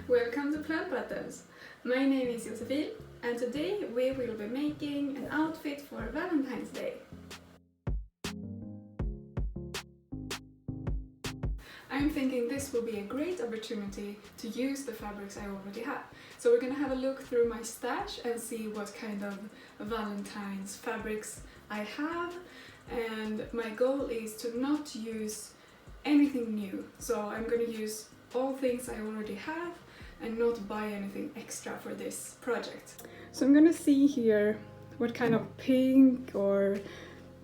Welcome to Plant Buttons. My name is Josephine and today we will be making an outfit for Valentine's Day. I'm thinking this will be a great opportunity to use the fabrics I already have. So we're gonna have a look through my stash and see what kind of Valentine's fabrics I have, and my goal is to not use anything new. So I'm gonna use all things I already have and not buy anything extra for this project. So I'm gonna see here what kind of pink or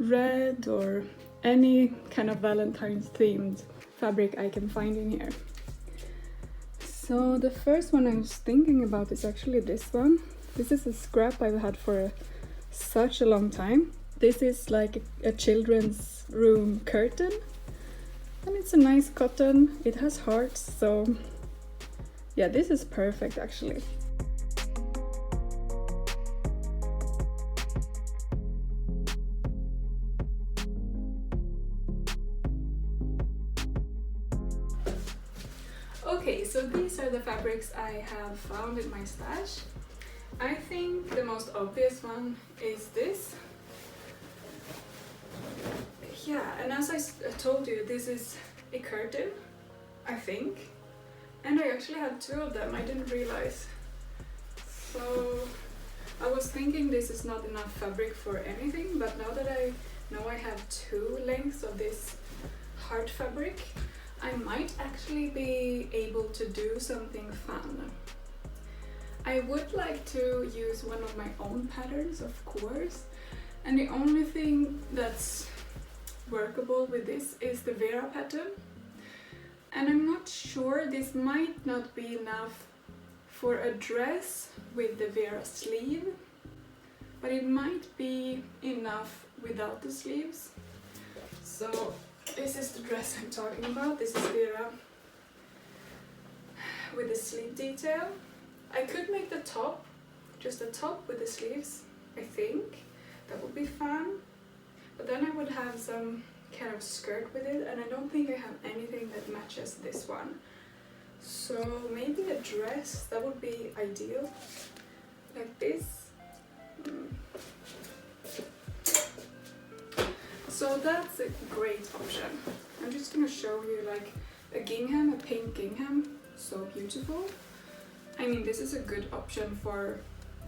red or any kind of Valentine's themed fabric I can find in here. So the first one I was thinking about is actually this one. This is a scrap I've had for such a long time. This is like a children's room curtain and it's a nice cotton. It has hearts, so yeah, this is perfect actually. Okay, so these are the fabrics I have found in my stash. I think the most obvious one is this. Yeah, and as I told you, this is a curtain, I think. And I actually had two of them, I didn't realize. So I was thinking this is not enough fabric for anything, but now that I know I have two lengths of this heart fabric, I might actually be able to do something fun. I would like to use one of my own patterns, of course, and the only thing that's workable with this is the Vera pattern. And I'm not sure, this might not be enough for a dress with the Vera sleeve, but it might be enough without the sleeves. So this is the dress I'm talking about. This is Vera with the sleeve detail. I could make the top, just the top with the sleeves, I think. That would be fun. But then I would have some kind of skirt with it, and I don't think I have anything that matches this one. So maybe a dress, that would be ideal. Like this. So that's a great option. I'm just gonna show you like a gingham, a pink gingham, so beautiful. I mean, this is a good option for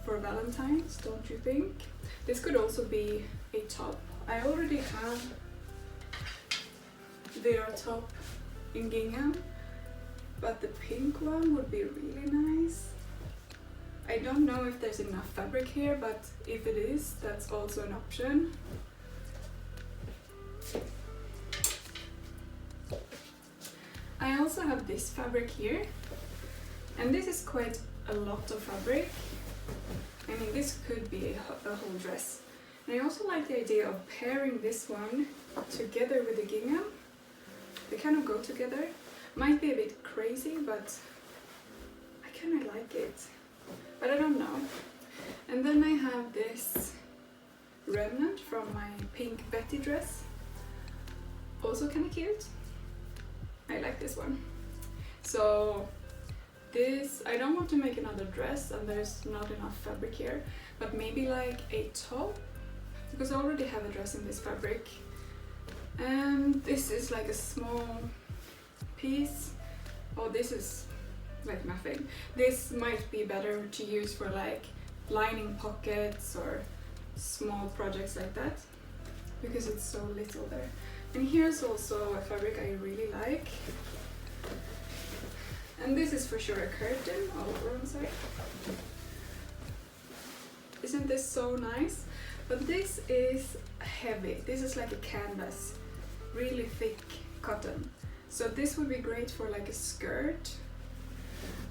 Valentine's, don't you think? This could also be a top. I already have Vera top in gingham, but the pink one would be really nice. I don't know if there's enough fabric here, but if it is, that's also an option. I also have this fabric here, and this is quite a lot of fabric. I mean, this could be a whole dress. And I also like the idea of pairing this one together with the gingham. They kind of go together. Might be a bit crazy, but I kind of like it. But I don't know. And then I have this remnant from my pink Betty dress. Also kind of cute. I like this one. So this, I don't want to make another dress and there's not enough fabric here, but maybe like a top, because I already have a dress in this fabric. And this is like a small piece. Oh, this is like nothing. This might be better to use for like lining pockets or small projects like that, because it's so little there. And here's also a fabric I really like. And this is for sure a curtain all over on side. Isn't this so nice? But this is heavy. This is like a canvas, really thick cotton. So this would be great for like a skirt.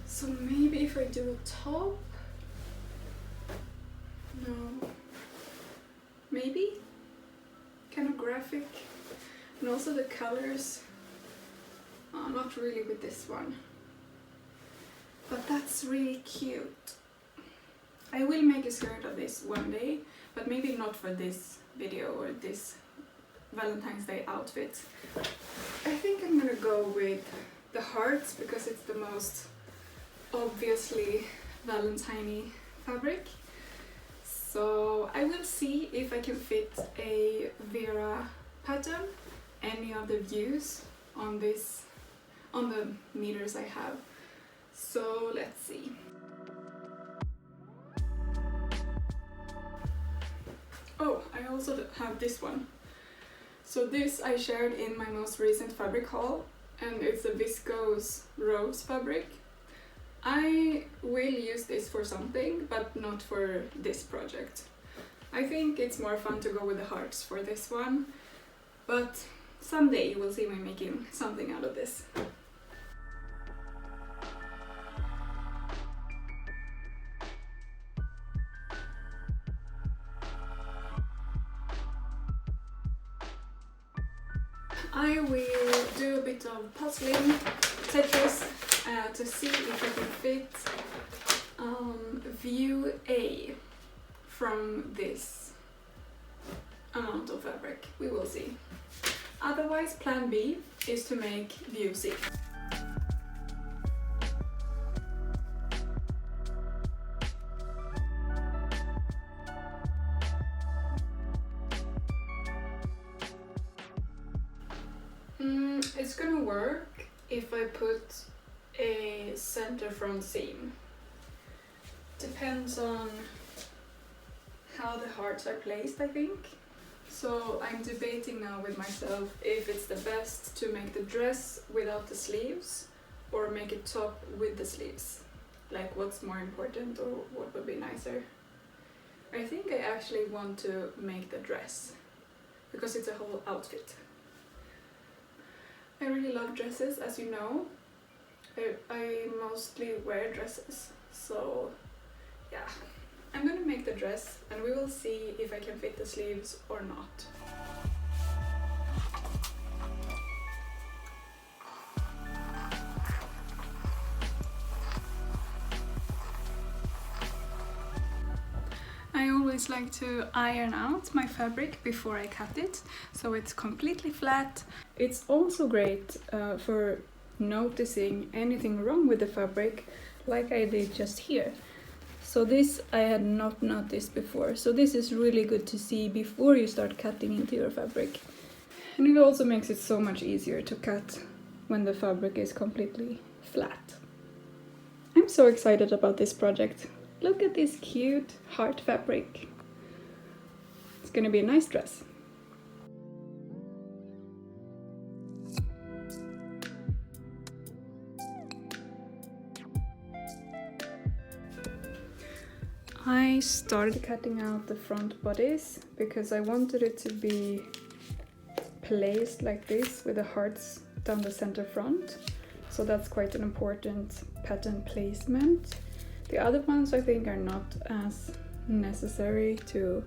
So maybe if I do a top, no, maybe kind of graphic. And also the colors, not really with this one. But that's really cute. I will make a skirt of this one day, but maybe not for this video or this Valentine's Day outfit. I think I'm gonna go with the hearts because it's the most obviously Valentine fabric. So I will see if I can fit a Vera pattern, any of the views on this, on the meters I have. So let's see. Oh, I also have this one. So this I shared in my most recent fabric haul, and it's a viscose rose fabric. I will use this for something, but not for this project. I think it's more fun to go with the hearts for this one, but someday you will see me making something out of this. I will do a bit of puzzling Tetris to see if I can fit view A from this amount of fabric. We will see. Otherwise, plan B is to make view C. It's gonna work if I put a center front seam. Depends on how the hearts are placed, I think. So I'm debating now with myself if it's the best to make the dress without the sleeves or make it top with the sleeves. Like what's more important or what would be nicer. I think I actually want to make the dress because it's a whole outfit. I really love dresses, as you know. I mostly wear dresses, so yeah. I'm gonna make the dress and we will see if I can fit the sleeves or not. I always like to iron out my fabric before I cut it, so it's completely flat. It's also great for noticing anything wrong with the fabric, like I did just here. So this I had not noticed before, so this is really good to see before you start cutting into your fabric. And it also makes it so much easier to cut when the fabric is completely flat. I'm so excited about this project. Look at this cute heart fabric. It's gonna be a nice dress. I started cutting out the front bodies because I wanted it to be placed like this with the hearts down the center front. So that's quite an important pattern placement. The other ones I think are not as necessary to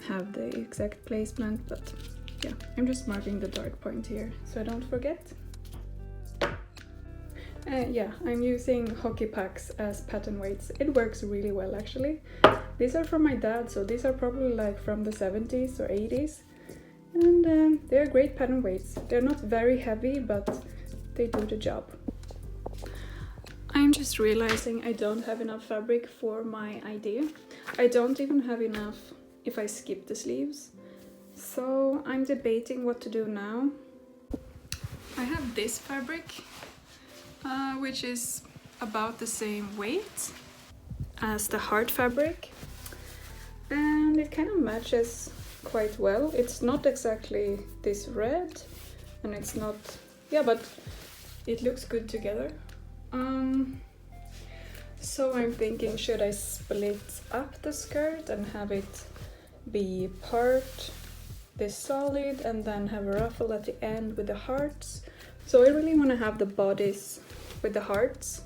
have the exact placement, but yeah, I'm just marking the dart point here so I don't forget. Yeah, I'm using hockey pucks as pattern weights. It works really well actually. These are from my dad, so these are probably like from the 70s or 80s. And they're great pattern weights. They're not very heavy, but they do the job. I'm just realizing I don't have enough fabric for my idea. I don't even have enough if I skip the sleeves. So I'm debating what to do now. I have this fabric, which is about the same weight as the heart fabric. And it kind of matches quite well. It's not exactly this red, and it's not, yeah, but it looks good together. So I'm thinking, should I split up the skirt and have it be part this solid and then have a ruffle at the end with the hearts? So I really want to have the bodice with the hearts.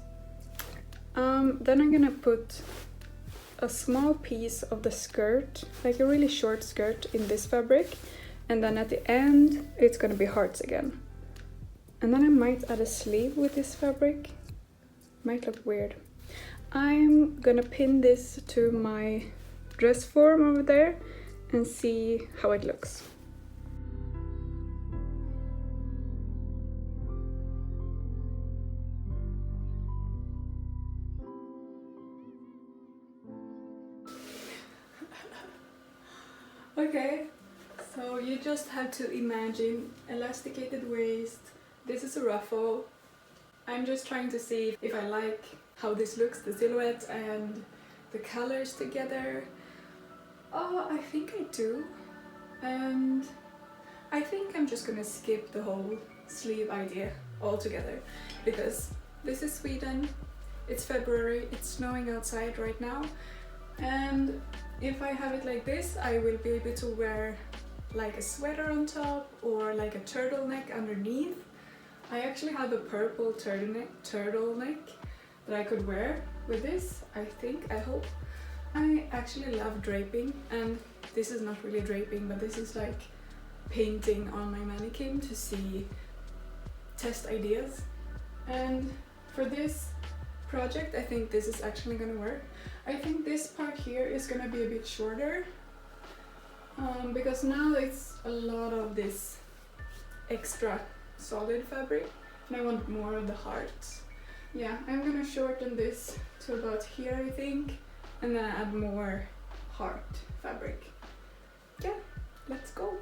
Then I'm gonna put a small piece of the skirt, like a really short skirt, in this fabric, and then at the end it's gonna be hearts again. And then I might add a sleeve with this fabric. Might look weird. I'm gonna pin this to my dress form over there and see how it looks. Okay, so you just have to imagine elasticated waist. This is a ruffle. I'm just trying to see if I like how this looks, the silhouette and the colors together. Oh, I think I do. And I think I'm just gonna skip the whole sleeve idea altogether because this is Sweden, it's February, it's snowing outside right now, and if I have it like this I will be able to wear like a sweater on top or like a turtleneck underneath. I actually have a purple turtleneck that I could wear with this, I think, I hope. I actually love draping, and this is not really draping, but this is like painting on my mannequin to see, test ideas. And for this project I think this is actually gonna work. I think this part here is gonna be a bit shorter because now it's a lot of this extra solid fabric and I want more of the hearts. Yeah, I'm gonna shorten this to about here I think, and then add more heart fabric. Yeah, let's go.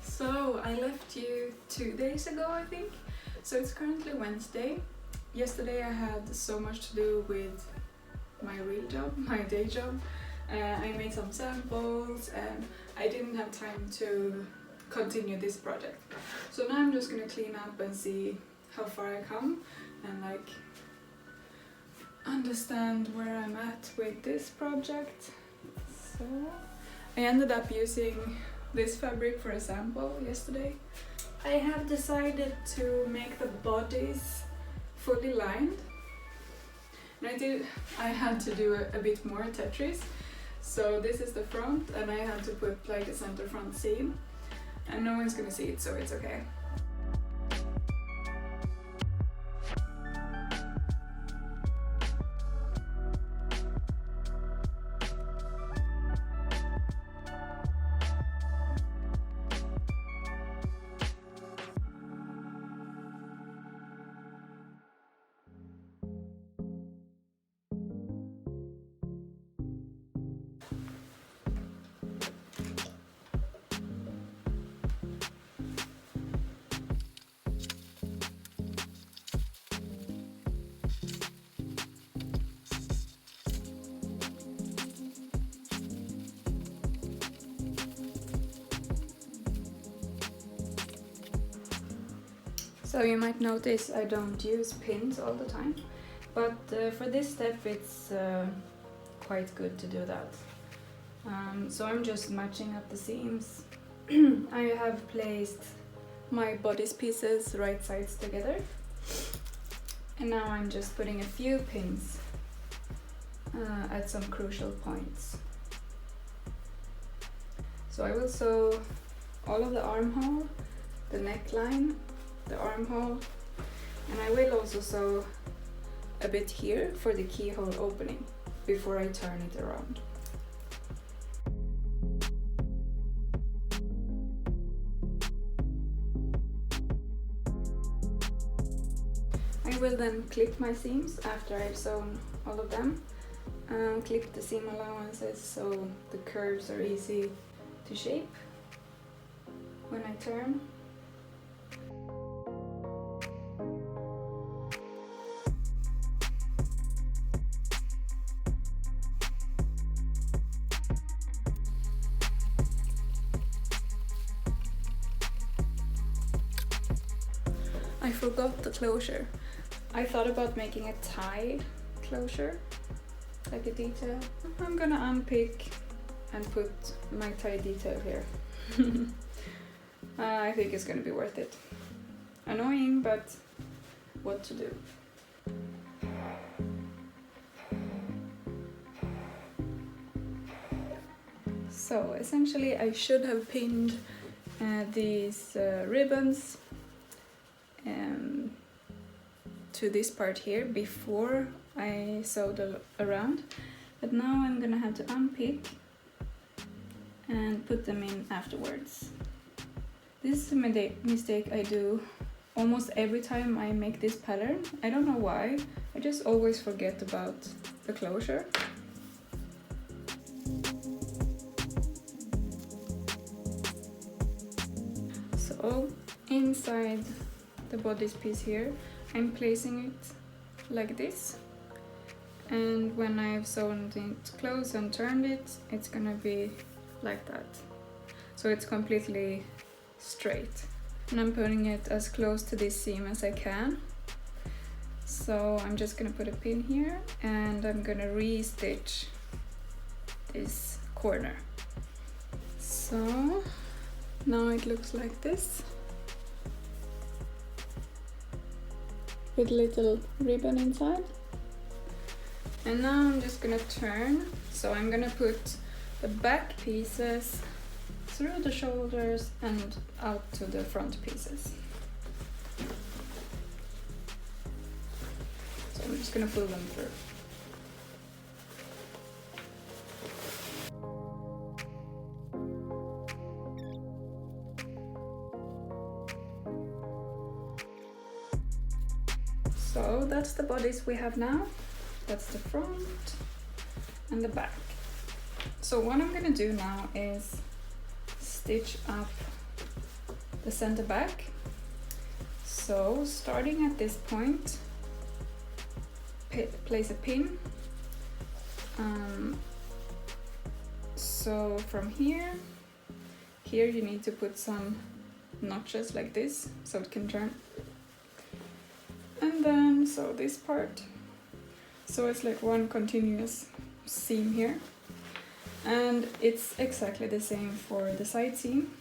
So I left you 2 days ago I think, so it's currently Wednesday. Yesterday I had so much to do with my real job, my day job. I made some samples and I didn't have time to continue this project. So now I'm just gonna clean up and see how far I come and like understand where I'm at with this project. So I ended up using this fabric for a sample yesterday. I have decided to make the bodies fully lined. And I had to do a bit more Tetris. So this is the front and I had to put like a center front seam. And no one's gonna see it, so it's okay. So you might notice I don't use pins all the time, but for this step it's quite good to do that. So I'm just matching up the seams. I have placed my bodice pieces right sides together, and now I'm just putting a few pins at some crucial points. So I will sew all of the armhole, the neckline, the armhole, and I will also sew a bit here for the keyhole opening before I turn it around. I will then clip my seams after I've sewn all of them. Clip the seam allowances so the curves are easy to shape when I turn. I forgot the closure. I thought about making a tie closure, like a detail. I'm gonna unpick and put my tie detail here. I think it's gonna be worth it. Annoying, but what to do. So essentially I should have pinned these ribbons to this part here before I sewed around, but now I'm gonna have to unpick and put them in afterwards. This is a mistake I do almost every time I make this pattern. I don't know why, I just always forget about the closure. So inside the bodice piece here, I'm placing it like this, and when I've sewn it close and turned it, it's gonna be like that. So it's completely straight. And I'm putting it as close to this seam as I can. So I'm just gonna put a pin here and I'm gonna re-stitch this corner. So now it looks like this, with little ribbon inside. And now I'm just gonna turn. So I'm gonna put the back pieces through the shoulders and out to the front pieces. So I'm just gonna pull them through. So that's the bodice we have now. That's the front and the back. So what I'm gonna do now is stitch up the center back. So starting at this point, place a pin. So from here you need to put some notches like this so it can turn. And then sew this part. So it's like one continuous seam here. And it's exactly the same for the side seam.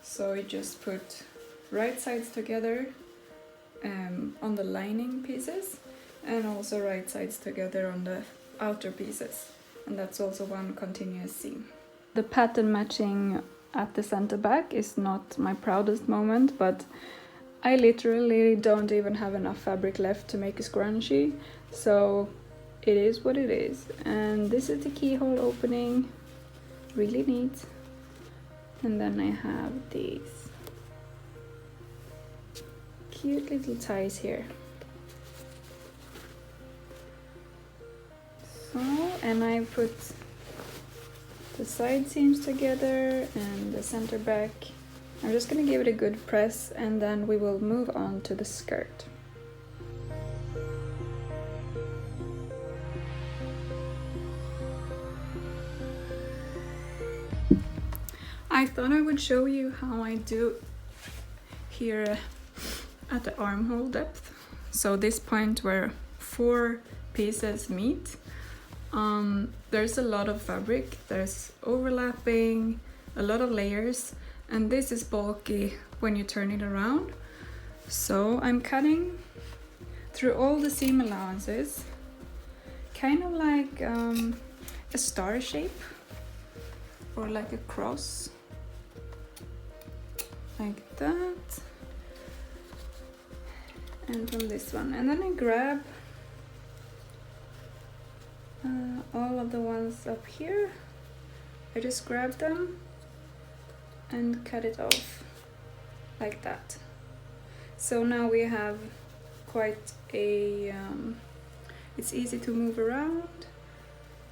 So you just put right sides together on the lining pieces, and also right sides together on the outer pieces. And that's also one continuous seam. The pattern matching at the center back is not my proudest moment, but I literally don't even have enough fabric left to make a scrunchie, so it is what it is. And this is the keyhole opening, really neat. And then I have these cute little ties here. So, and I put the side seams together and the center back. I'm just gonna give it a good press and then we will move on to the skirt. I thought I would show you how I do here at the armhole depth. So this point where 4 pieces meet, there's a lot of fabric, there's overlapping, a lot of layers, and this is bulky when you turn it around. So I'm cutting through all the seam allowances, kind of like a star shape or like a cross, like that. And from this one, and then I grab all of the ones up here. I just grab them and cut it off like that. So now we have quite a it's easy to move around,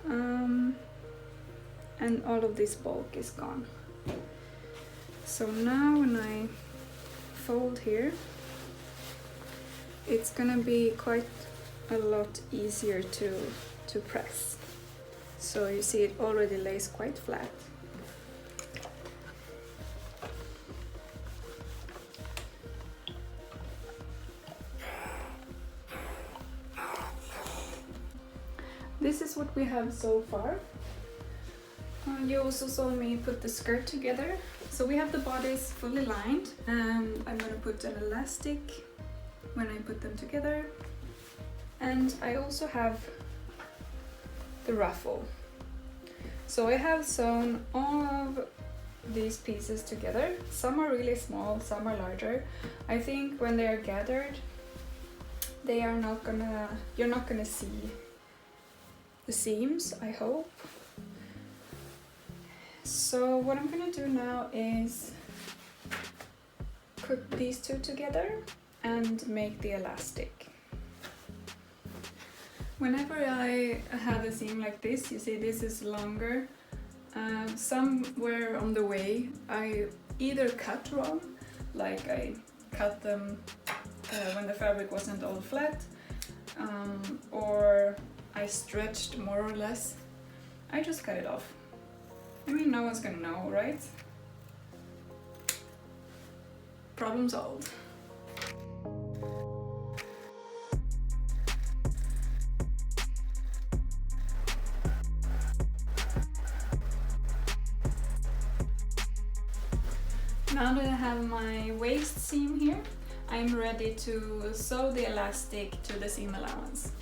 and all of this bulk is gone. So now when I fold here, it's gonna be quite a lot easier to press. So you see it already lays quite flat. This is what we have so far. You also saw me put the skirt together. So we have the bodice fully lined, and I'm gonna put an elastic when I put them together. And I also have the ruffle. So I have sewn all of these pieces together. Some are really small, some are larger. I think when they are gathered, you're not gonna see the seams, I hope. So what I'm gonna do now is put these two together and make the elastic. Whenever I have a seam like this, you see this is longer. Somewhere on the way I either cut wrong, like I cut them when the fabric wasn't all flat, or I stretched more or less. I just cut it off. I mean, no one's gonna know, right? Problem solved. Now that I have my waist seam here, I'm ready to sew the elastic to the seam allowance.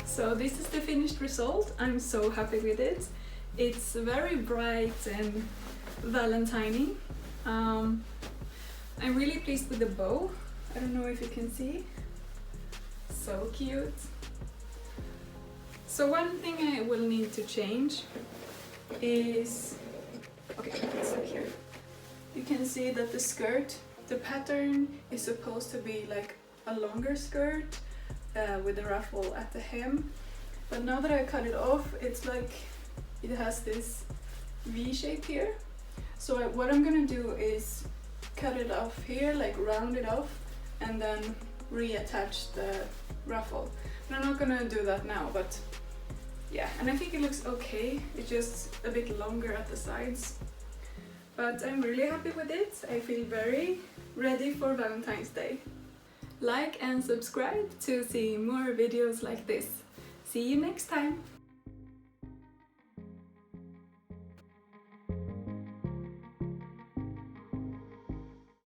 So this is the finished result. I'm so happy with it. It's very bright and Valentine-y. I'm really pleased with the bow. I don't know if you can see. So cute. So one thing I will need to change is, okay, let's look here. You can see that the skirt, the pattern is supposed to be like a longer skirt with a ruffle at the hem. But now that I cut it off, it's like it has this V shape here. So what I'm gonna do is cut it off here, like round it off, and then reattach the ruffle. But I'm not gonna do that now, but yeah, and I think it looks okay. It's just a bit longer at the sides. But I'm really happy with it. I feel very ready for Valentine's Day. Like and subscribe to see more videos like this. See you next time!